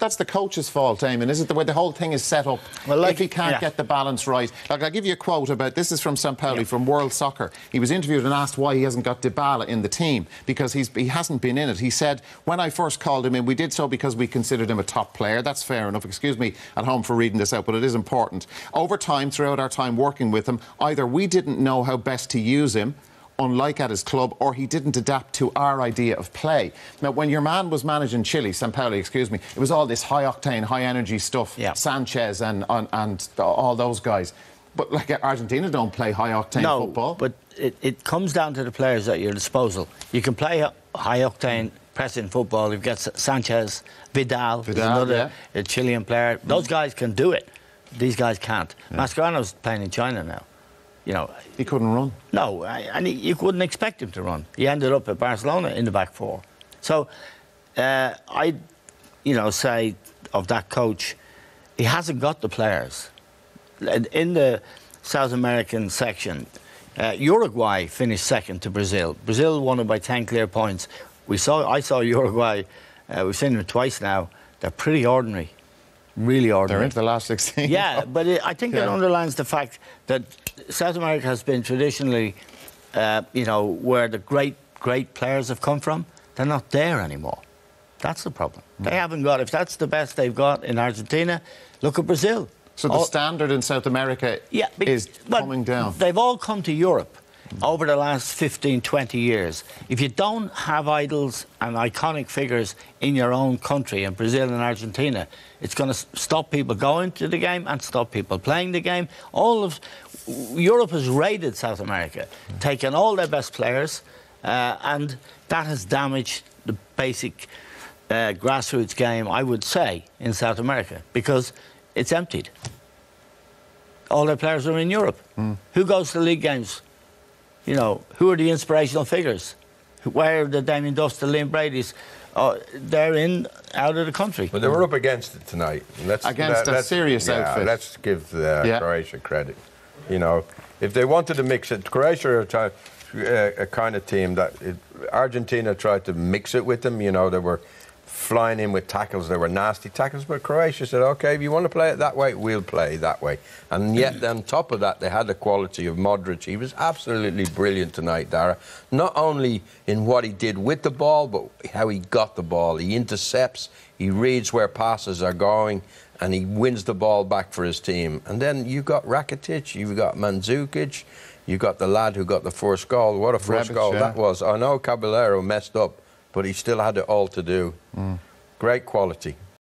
that's the coach's fault, Eamon, is it? The way the whole thing is set up. Well, like, if he can't get the balance right. Like, I'll give you a quote about, this is from Sampaoli, from World Soccer. He was interviewed and asked why he hasn't got Dybala in the team, because he hasn't been in it. He said, when I first called him in, we did so because we considered him a top player. That's fair enough. Excuse me at home for reading this out, but it is important. Over time, throughout our time working with him, either we didn't know how best to use him, unlike at his club, or he didn't adapt to our idea of play. Now, when your man was managing Chile, Sampaoli, excuse me, it was all this high-octane, high-energy stuff, Sanchez and all those guys. But, like, Argentina don't play high-octane football. But it comes down to the players at your disposal. You can play high-octane pressing football. You've got Sanchez, Vidal another a Chilean player. Those guys can do it. These guys can't. Mascherano's playing in China now. You know, he couldn't run. No, and you couldn't expect him to run. He ended up at Barcelona in the back four. So, I say of that coach, he hasn't got the players. In the South American section, Uruguay finished second to Brazil. Brazil won it by 10 clear points. I saw Uruguay. We've seen them twice now. They're pretty ordinary. Really ordinary. They're into the last 16. Yeah, but I think it underlines the fact that South America has been traditionally, where the great players have come from. They're not there anymore. That's the problem. They haven't got, if that's the best they've got in Argentina, look at Brazil. So the standard in South America is coming down. They've all come to Europe over the last 15, 20 years. If you don't have idols and iconic figures in your own country, in Brazil and Argentina, it's going to stop people going to the game and stop people playing the game. All of Europe has raided South America, taken all their best players, and that has damaged the basic grassroots game, I would say, in South America, because it's emptied. All their players are in Europe. Who goes to league games? You know, who are the inspirational figures? Where are the Damien Duffs, the Liam Brady's? They're out of the country. But they were up against it tonight. Against a serious outfit. Let's give Croatia credit. You know, if they wanted to mix it, Croatia are a kind of team that Argentina tried to mix it with them. You know, they were flying in with tackles. They were nasty tackles, but Croatia said, OK, if you want to play it that way, we'll play that way. And yet, on top of that, they had the quality of Modric. He was absolutely brilliant tonight, Dara. Not only in what he did with the ball, but how he got the ball. He intercepts, he reads where passes are going, and he wins the ball back for his team. And then you've got Rakitic, you've got Mandzukic, you've got the lad who got the first goal. What a first goal that was. I know Caballero messed up, but he still had it all to do. Great quality.